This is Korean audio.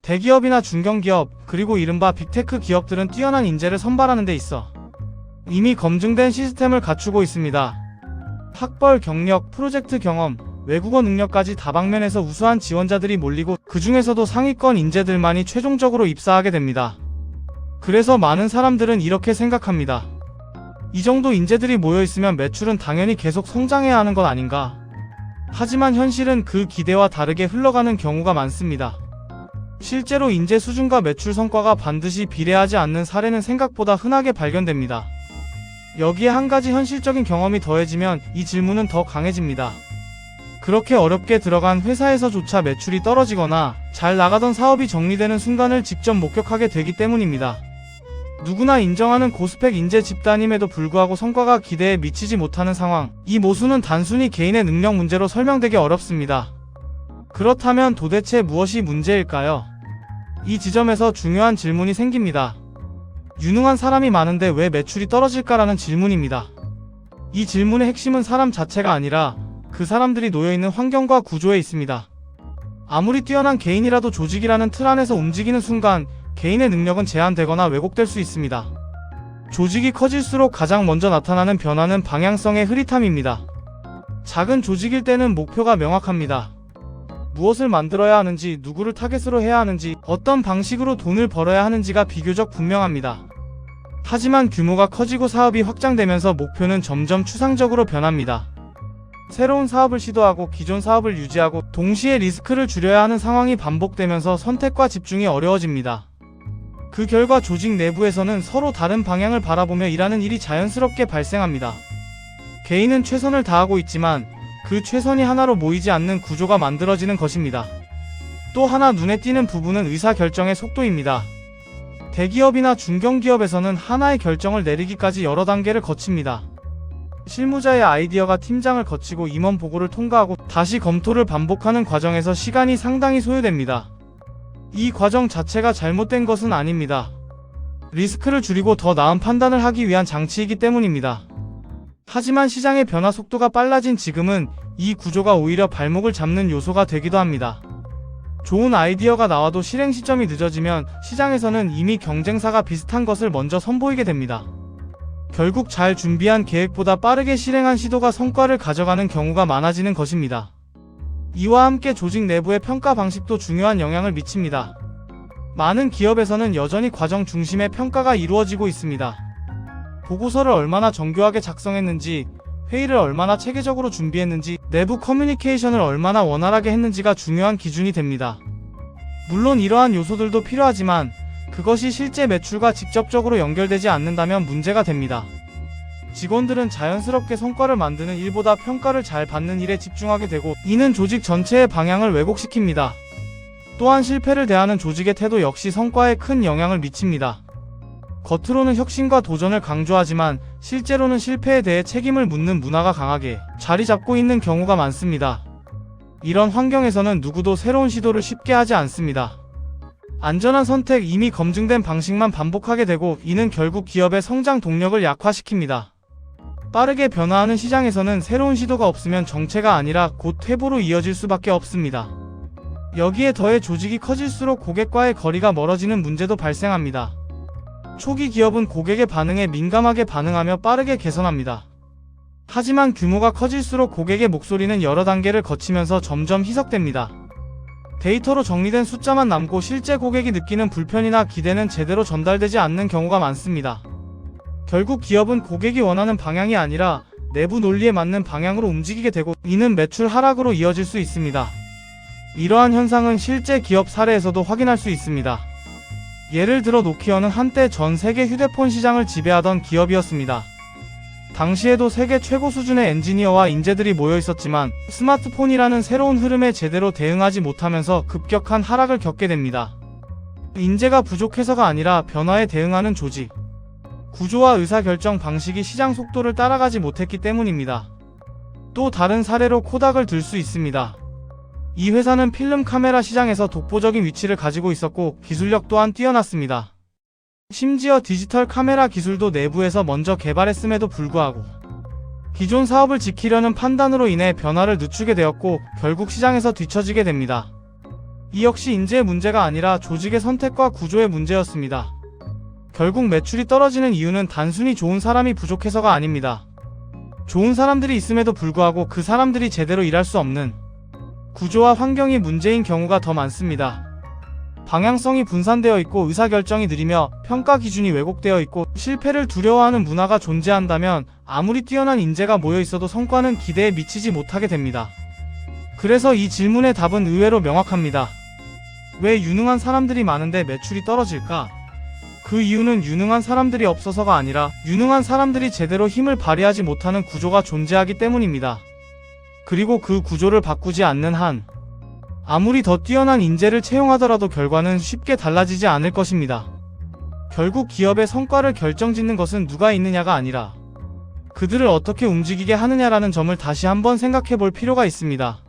대기업이나 중견기업, 그리고 이른바 빅테크 기업들은 뛰어난 인재를 선발하는 데 있어 이미 검증된 시스템을 갖추고 있습니다. 학벌, 경력, 프로젝트 경험, 외국어 능력까지 다방면에서 우수한 지원자들이 몰리고 그 중에서도 상위권 인재들만이 최종적으로 입사하게 됩니다. 그래서 많은 사람들은 이렇게 생각합니다. 이 정도 인재들이 모여있으면 매출은 당연히 계속 성장해야 하는 것 아닌가. 하지만 현실은 그 기대와 다르게 흘러가는 경우가 많습니다. 실제로 인재 수준과 매출 성과가 반드시 비례하지 않는 사례는 생각보다 흔하게 발견됩니다. 여기에 한 가지 현실적인 경험이 더해지면 이 질문은 더 강해집니다. 그렇게 어렵게 들어간 회사에서조차 매출이 떨어지거나 잘 나가던 사업이 정리되는 순간을 직접 목격하게 되기 때문입니다. 누구나 인정하는 고스펙 인재 집단임에도 불구하고 성과가 기대에 미치지 못하는 상황, 이 모순은 단순히 개인의 능력 문제로 설명되기 어렵습니다. 그렇다면 도대체 무엇이 문제일까요? 이 지점에서 중요한 질문이 생깁니다. 유능한 사람이 많은데 왜 매출이 떨어질까라는 질문입니다. 이 질문의 핵심은 사람 자체가 아니라 그 사람들이 놓여있는 환경과 구조에 있습니다. 아무리 뛰어난 개인이라도 조직이라는 틀 안에서 움직이는 순간 개인의 능력은 제한되거나 왜곡될 수 있습니다. 조직이 커질수록 가장 먼저 나타나는 변화는 방향성의 흐릿함입니다. 작은 조직일 때는 목표가 명확합니다. 무엇을 만들어야 하는지, 누구를 타겟으로 해야 하는지, 어떤 방식으로 돈을 벌어야 하는지가 비교적 분명합니다. 하지만 규모가 커지고 사업이 확장되면서 목표는 점점 추상적으로 변합니다. 새로운 사업을 시도하고 기존 사업을 유지하고 동시에 리스크를 줄여야 하는 상황이 반복되면서 선택과 집중이 어려워집니다. 그 결과 조직 내부에서는 서로 다른 방향을 바라보며 일하는 일이 자연스럽게 발생합니다. 개인은 최선을 다하고 있지만 그 최선이 하나로 모이지 않는 구조가 만들어지는 것입니다. 또 하나 눈에 띄는 부분은 의사결정의 속도입니다. 대기업이나 중견기업에서는 하나의 결정을 내리기까지 여러 단계를 거칩니다. 실무자의 아이디어가 팀장을 거치고 임원 보고를 통과하고 다시 검토를 반복하는 과정에서 시간이 상당히 소요됩니다. 이 과정 자체가 잘못된 것은 아닙니다. 리스크를 줄이고 더 나은 판단을 하기 위한 장치이기 때문입니다. 하지만 시장의 변화 속도가 빨라진 지금은 이 구조가 오히려 발목을 잡는 요소가 되기도 합니다. 좋은 아이디어가 나와도 실행 시점이 늦어지면 시장에서는 이미 경쟁사가 비슷한 것을 먼저 선보이게 됩니다. 결국 잘 준비한 계획보다 빠르게 실행한 시도가 성과를 가져가는 경우가 많아지는 것입니다. 이와 함께 조직 내부의 평가 방식도 중요한 영향을 미칩니다. 많은 기업에서는 여전히 과정 중심의 평가가 이루어지고 있습니다. 보고서를 얼마나 정교하게 작성했는지, 회의를 얼마나 체계적으로 준비했는지, 내부 커뮤니케이션을 얼마나 원활하게 했는지가 중요한 기준이 됩니다. 물론 이러한 요소들도 필요하지만 그것이 실제 매출과 직접적으로 연결되지 않는다면 문제가 됩니다. 직원들은 자연스럽게 성과를 만드는 일보다 평가를 잘 받는 일에 집중하게 되고 이는 조직 전체의 방향을 왜곡시킵니다. 또한 실패를 대하는 조직의 태도 역시 성과에 큰 영향을 미칩니다. 겉으로는 혁신과 도전을 강조하지만 실제로는 실패에 대해 책임을 묻는 문화가 강하게 자리 잡고 있는 경우가 많습니다. 이런 환경에서는 누구도 새로운 시도를 쉽게 하지 않습니다. 안전한 선택, 이미 검증된 방식만 반복하게 되고 이는 결국 기업의 성장 동력을 약화시킵니다. 빠르게 변화하는 시장에서는 새로운 시도가 없으면 정체가 아니라 곧 퇴보로 이어질 수밖에 없습니다. 여기에 더해 조직이 커질수록 고객과의 거리가 멀어지는 문제도 발생합니다. 초기 기업은 고객의 반응에 민감하게 반응하며 빠르게 개선합니다. 하지만 규모가 커질수록 고객의 목소리는 여러 단계를 거치면서 점점 희석됩니다. 데이터로 정리된 숫자만 남고 실제 고객이 느끼는 불편이나 기대는 제대로 전달되지 않는 경우가 많습니다. 결국 기업은 고객이 원하는 방향이 아니라 내부 논리에 맞는 방향으로 움직이게 되고 이는 매출 하락으로 이어질 수 있습니다. 이러한 현상은 실제 기업 사례에서도 확인할 수 있습니다. 예를 들어 노키아는 한때 전 세계 휴대폰 시장을 지배하던 기업이었습니다. 당시에도 세계 최고 수준의 엔지니어와 인재들이 모여 있었지만 스마트폰이라는 새로운 흐름에 제대로 대응하지 못하면서 급격한 하락을 겪게 됩니다. 인재가 부족해서가 아니라 변화에 대응하는 조직, 구조와 의사결정 방식이 시장 속도를 따라가지 못했기 때문입니다. 또 다른 사례로 코닥을 들 수 있습니다. 이 회사는 필름 카메라 시장에서 독보적인 위치를 가지고 있었고 기술력 또한 뛰어났습니다. 심지어 디지털 카메라 기술도 내부에서 먼저 개발했음에도 불구하고 기존 사업을 지키려는 판단으로 인해 변화를 늦추게 되었고 결국 시장에서 뒤처지게 됩니다. 이 역시 인재의 문제가 아니라 조직의 선택과 구조의 문제였습니다. 결국 매출이 떨어지는 이유는 단순히 좋은 사람이 부족해서가 아닙니다. 좋은 사람들이 있음에도 불구하고 그 사람들이 제대로 일할 수 없는 구조와 환경이 문제인 경우가 더 많습니다. 방향성이 분산되어 있고 의사결정이 느리며 평가 기준이 왜곡되어 있고 실패를 두려워하는 문화가 존재한다면 아무리 뛰어난 인재가 모여 있어도 성과는 기대에 미치지 못하게 됩니다. 그래서 이 질문의 답은 의외로 명확합니다. 왜 유능한 사람들이 많은데 매출이 떨어질까? 그 이유는 유능한 사람들이 없어서가 아니라 유능한 사람들이 제대로 힘을 발휘하지 못하는 구조가 존재하기 때문입니다. 그리고 그 구조를 바꾸지 않는 한 아무리 더 뛰어난 인재를 채용하더라도 결과는 쉽게 달라지지 않을 것입니다. 결국 기업의 성과를 결정짓는 것은 누가 있느냐가 아니라 그들을 어떻게 움직이게 하느냐라는 점을 다시 한번 생각해 볼 필요가 있습니다.